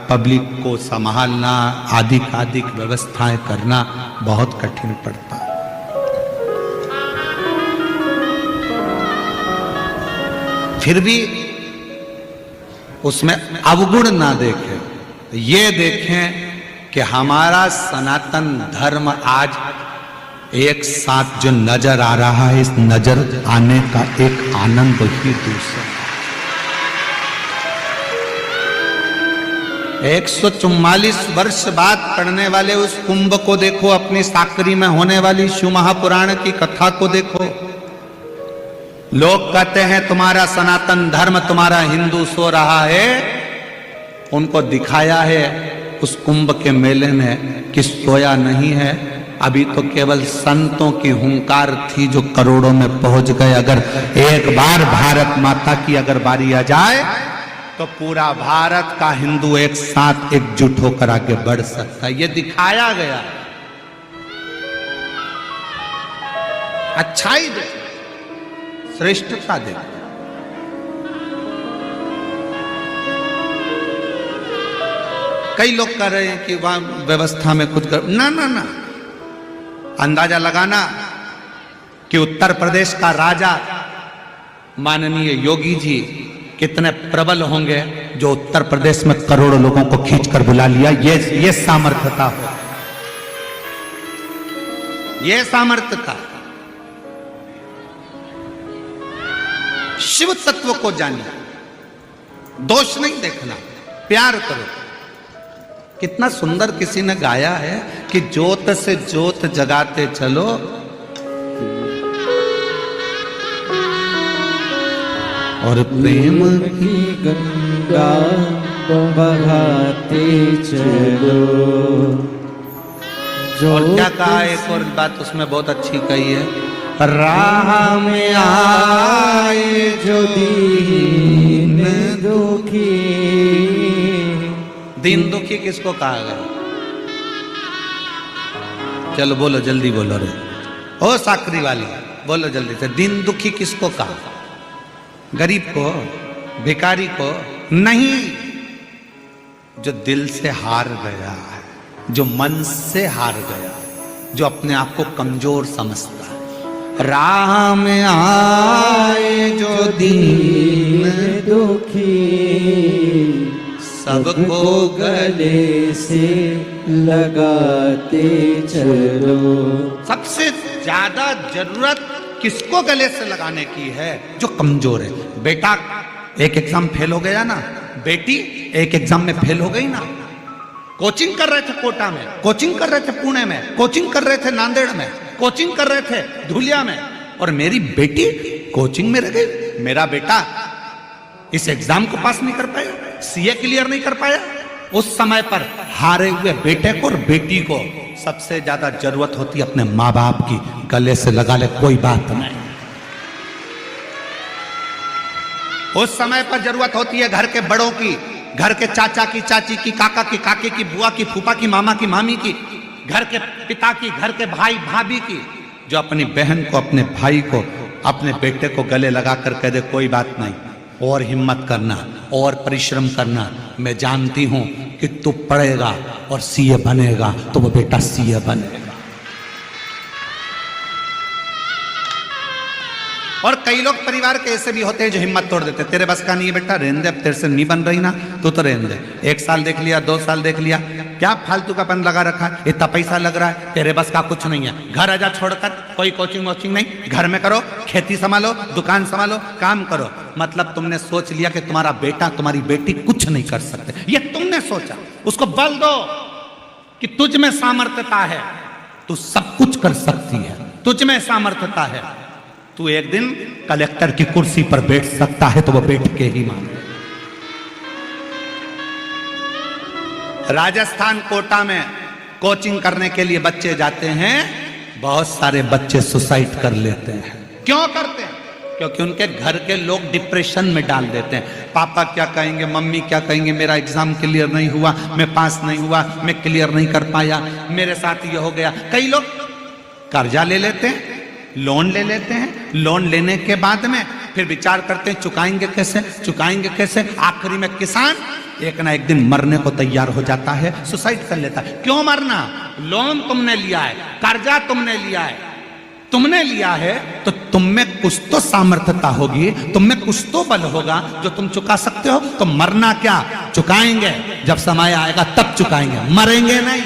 पब्लिक को संभालना, आदि व्यवस्थाएं करना बहुत कठिन पड़ता है। फिर भी उसमें अवगुण ना देखें, ये देखें कि हमारा सनातन धर्म आज एक साथ जो नजर आ रहा है, इस नजर आने का एक आनंद ही दूसरा। 144 वर्ष बाद पढ़ने वाले उस कुंभ को देखो, अपनी साकरी में होने वाली शिव महापुराण की कथा को देखो। लोग कहते हैं तुम्हारा सनातन धर्म, तुम्हारा हिंदू सो रहा है। उनको दिखाया है उस कुंभ के मेले में कि सोया नहीं है। अभी तो केवल संतों की हुंकार थी जो करोड़ों में पहुंच गए। अगर एक बार भारत माता की अगर बारी आ जाए तो पूरा भारत का हिंदू एक साथ एकजुट होकर आगे बढ़ सकता है। ये दिखाया गया। अच्छाई दे, श्रेष्ठता दे। कई लोग कह रहे हैं कि वहां व्यवस्था में कुछ कर, ना ना ना। अंदाजा लगाना कि उत्तर प्रदेश का राजा माननीय योगी जी कितने प्रबल होंगे जो उत्तर प्रदेश में करोड़ों लोगों को खींचकर बुला लिया। ये सामर्थ्यता हो, ये सामर्थ्यता। शिव तत्व को जानिए, दोष नहीं देखना, प्यार करो। कितना सुंदर किसी ने गाया है कि ज्योत से ज्योत जगाते चलो, और प्रेम की गंगा बहाते चलो। और क्या कहा, एक और बात उसमें बहुत अच्छी कही है, राह में आए जो दीन दुखी। दीन दुखी किसको कहा गया? चलो बोलो, जल्दी बोलो रे, ओ साकरी वाली बोलो जल्दी से, दीन दुखी किसको कहा? गरीब को, भिखारी को नहीं, जो दिल से हार गया है, जो मन से हार गया, जो अपने आप को कमजोर समझता है। राह में आए जो दीन दुखी, सबको गले से लगाते चलो। सबसे ज्यादा जरूरत किसको गले से लगाने की है? जो कमजोर है। बेटा एक एग्जाम फेल हो गया ना, बेटी एक एग्जाम में फेल हो गई ना, कोचिंग कर रहे थे कोटा में, कोचिंग कर रहे थे पुणे में, कोचिंग कर रहे थे नांदेड़ में, कोचिंग कर रहे थे धुलिया में, और मेरी बेटी कोचिंग में रह गई। मेरा बेटा इस एग्जाम को पास नहीं कर पाया, सीए क्लियर नहीं कर पाया। उस समय पर हारे हुए बेटे को और बेटी को सबसे ज्यादा जरूरत होती है अपने माँ बाप की, गले से लगा ले, कोई बात नहीं। उस समय पर जरूरत होती है घर के बड़ों की, घर के चाचा की, चाची की, काका की, काके की, बुआ की, फूफा की, मामा की, मामी की, घर के पिता की, घर के भाई भाभी की, जो अपनी बहन को, अपने भाई को, अपने बेटे को गले लगा कर कह दे कोई बात नहीं, और हिम्मत करना, और परिश्रम करना। मैं जानती हूं कि तू पढ़ेगा और सीए बनेगा, तो वो बेटा सीए बनेगा। और कई लोग परिवार के ऐसे भी होते हैं जो हिम्मत तोड़ देते, तेरे बस का नहीं है बेटा, रहने दे, अब तेरे से नहीं बन रही ना, तू तो रहने दे। 1 साल देख लिया, 2 साल देख लिया, क्या फालतू का पन लगा रखा है, इतना पैसा लग रहा है, तेरे बस का कुछ नहीं है, घर आजा छोड़कर, कोई कोचिंग वोचिंग नहीं, घर में करो, खेती संभालो, दुकान संभालो, काम करो। मतलब तुमने सोच लिया कि तुम्हारा बेटा, तुम्हारी बेटी कुछ नहीं कर सकते, ये तुमने सोचा। उसको बल दो कि तुझ में सामर्थ्यता है, तू सब कुछ कर सकती है, तुझ में सामर्थ्यता है, तू एक दिन कलेक्टर की कुर्सी पर बैठ सकता है, तो वो बैठ के ही मान। राजस्थान कोटा में कोचिंग करने के लिए बच्चे जाते हैं, बहुत सारे बच्चे सुसाइड कर लेते हैं। क्यों करते हैं? क्योंकि उनके घर के लोग डिप्रेशन में डाल देते हैं। पापा क्या कहेंगे, मम्मी क्या कहेंगे, मेरा एग्जाम क्लियर नहीं हुआ, मैं पास नहीं हुआ, मैं क्लियर नहीं कर पाया, मेरे साथ ये हो गया। कई लोग कर्जा ले लेते हैं, लोन ले लेते हैं, लोन लेने के बाद में फिर विचार करते हैं चुकाएंगे कैसे, चुकाएंगे कैसे। आखिरी में किसान एक ना एक दिन मरने को तैयार हो जाता है, सुसाइड कर लेता है। क्यों मरना? लोन तुमने लिया है, कर्जा तुमने लिया है, तुमने लिया है तो तुम में कुछ तो सामर्थ्यता होगी, तुम में कुछ तो बल होगा जो तुम चुका सकते हो। तो मरना क्या, चुकाएंगे, जब समय आएगा तब चुकाएंगे, मरेंगे नहीं।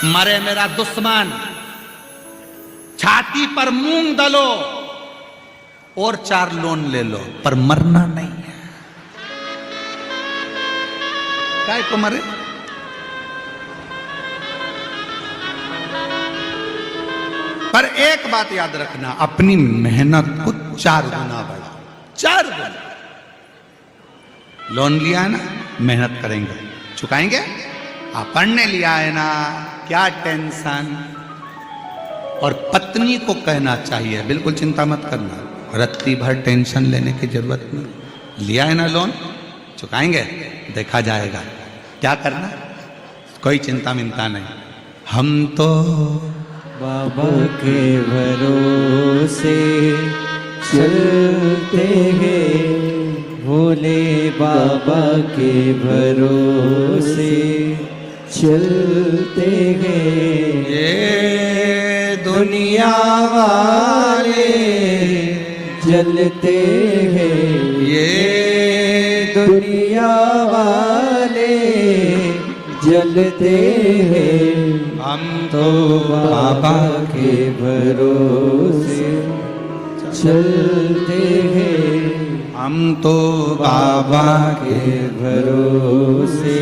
मरे मेरा दुश्मन, छाती पर मूंग दलो और 4 लोन ले लो, पर मरना नहीं है। काय को मरे? पर एक बात याद रखना, अपनी मेहनत को 4 गुना बढ़ाओ, 4 गुना। लोन लिया है ना, मेहनत करेंगे, चुकाएंगे। आप पढ़ने लिया है ना, क्या टेंशन। और पत्नी को कहना चाहिए बिल्कुल चिंता मत करना, रत्ती भर टेंशन लेने की जरूरत नहीं। लिया है ना लोन, चुकाएंगे, देखा जाएगा। क्या करना, कोई चिंता मिंता नहीं। हम तो बाबा के भरोसे चलते हैं, भोले बाबा के भरोसे चलते हैं। ये दुनिया वाले जलते हैं ये दुनिया वाले जलते हैं, हम तो बाबा के भरोसे चलते हैं, हम तो बाबा के भरोसे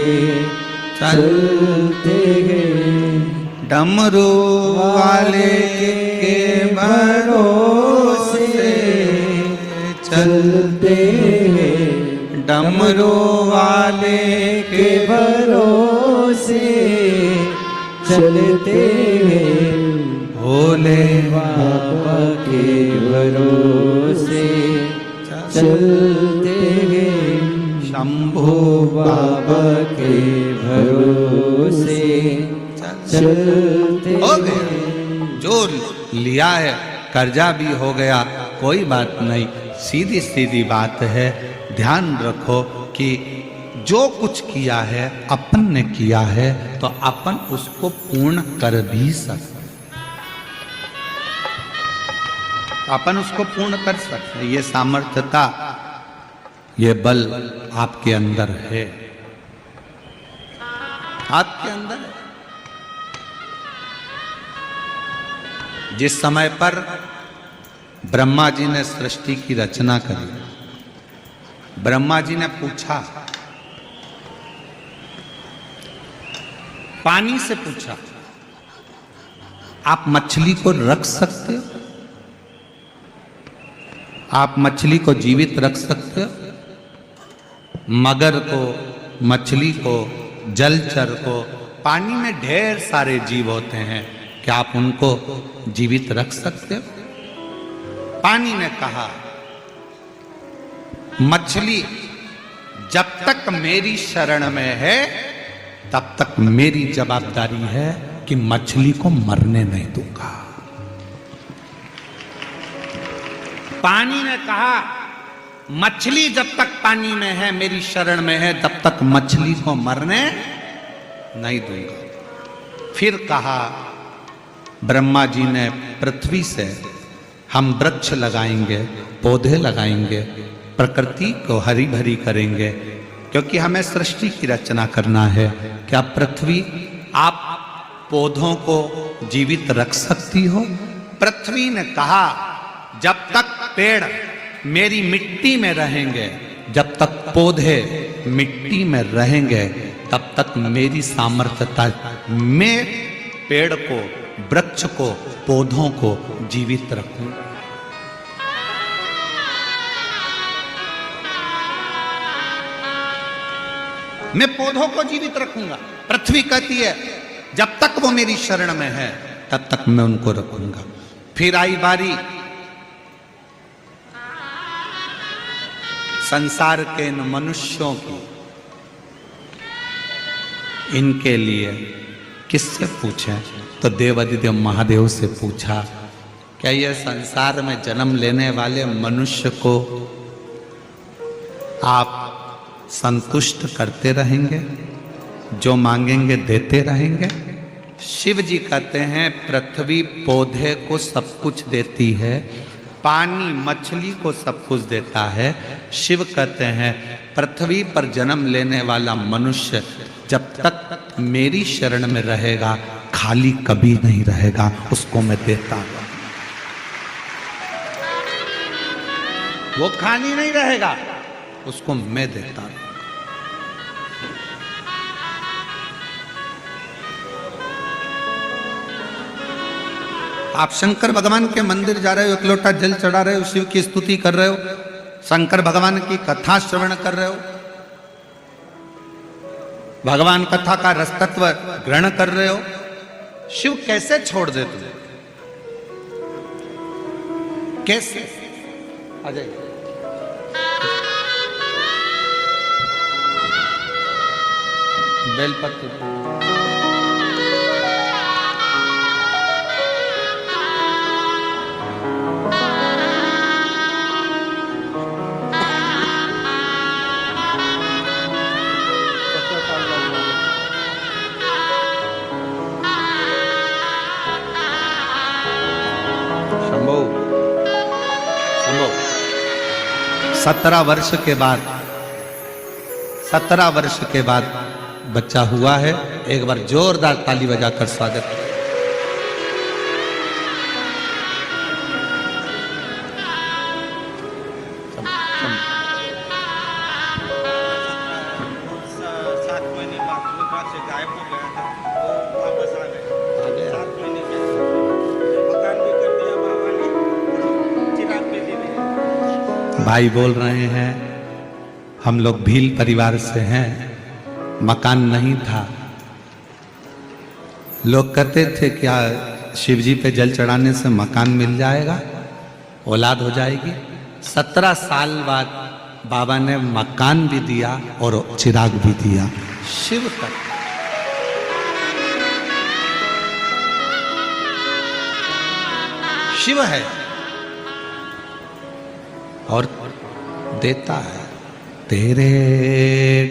चलते हैं, डमरू वाले के भरोसे चलते हैं, डमरू वाले के भरोसे चलते हैं, भोले बाबा के भरोसे चलते हैं, शंभू बाबा के भरोसे चलते हो गया। हैं। जो लिया है कर्जा भी हो गया, कोई बात नहीं, सीधी सीधी बात है। ध्यान रखो कि जो कुछ किया है अपन ने किया है, तो अपन उसको पूर्ण कर भी सकते, अपन उसको पूर्ण कर सकते। ये सामर्थ्यता, ये बल आपके अंदर है, आपके अंदर है। जिस समय पर ब्रह्मा जी ने सृष्टि की रचना करी, ब्रह्मा जी ने पूछा, पानी से पूछा, आप मछली को रख सकते हो? आप मछली को जीवित रख सकते हो? मगर को, मछली को, जलचर को, पानी में ढेर सारे जीव होते हैं, क्या आप उनको जीवित रख सकते हो? पानी ने कहा, मछली जब तक मेरी शरण में है तब तक मेरी जवाबदारी है कि मछली को मरने नहीं दूंगा। पानी ने कहा, मछली जब तक पानी में है, मेरी शरण में है, तब तक मछली को मरने नहीं दूंगा। फिर कहा ब्रह्मा जी ने पृथ्वी से, हम वृक्ष लगाएंगे, पौधे लगाएंगे, प्रकृति को हरी भरी करेंगे, क्योंकि हमें सृष्टि की रचना करना है। क्या पृथ्वी आप पौधों को जीवित रख सकती हो? पृथ्वी ने कहा, जब तक पेड़ मेरी मिट्टी में रहेंगे, जब तक पौधे मिट्टी में रहेंगे, तब तक मेरी सामर्थ्यता में पेड़ को, वृक्ष को, पौधों को जीवित रखूंगा। मैं पौधों को जीवित रखूंगा। पृथ्वी कहती है जब तक वो मेरी शरण में है तब तक मैं उनको रखूंगा। फिर आई बारी संसार के इन मनुष्यों की, इनके लिए किससे पूछें? तो देवाधिदेव महादेव से पूछा, क्या यह संसार में जन्म लेने वाले मनुष्य को आप संतुष्ट करते रहेंगे, जो मांगेंगे देते रहेंगे? शिव जी कहते हैं पृथ्वी पौधे को सब कुछ देती है, पानी मछली को सब कुछ देता है। शिव कहते हैं पृथ्वी पर जन्म लेने वाला मनुष्य जब तक मेरी शरण में रहेगा खाली कभी नहीं रहेगा, उसको मैं देता हूं। वो खाली नहीं रहेगा, उसको मैं देता हूं। आप शंकर भगवान के मंदिर जा रहे हो, एक लोटा जल चढ़ा रहे हो, शिव की स्तुति कर रहे हो, शंकर भगवान की कथा श्रवण कर रहे हो, भगवान कथा का रसतत्व ग्रहण कर रहे हो, शिव कैसे छोड़ दे तुझे? कैसे? आ जाइए। बेलपत्र शंभो शंभो 17 वर्ष के बाद 17 वर्ष के बाद बच्चा हुआ है। एक बार जोरदार ताली बजाकर स्वागत करें। भाई बोल रहे हैं हम लोग भील परिवार से हैं, मकान नहीं था। लोग कहते थे क्या शिव जी पे जल चढ़ाने से मकान मिल जाएगा, औलाद हो जाएगी। 17 साल बाद बाबा ने मकान भी दिया और चिराग भी दिया। शिव का शिव है और देता है। तेरे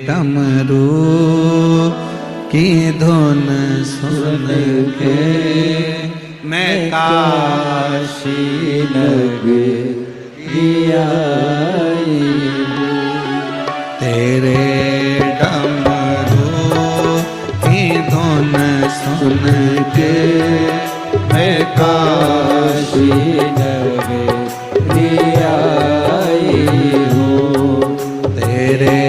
डमरू की धुन सुन के मैं काशी नगरिया आई हूँ। तेरे डमरू की धुन सुन के मैं काशी नगरिया आई हूँ। तेरे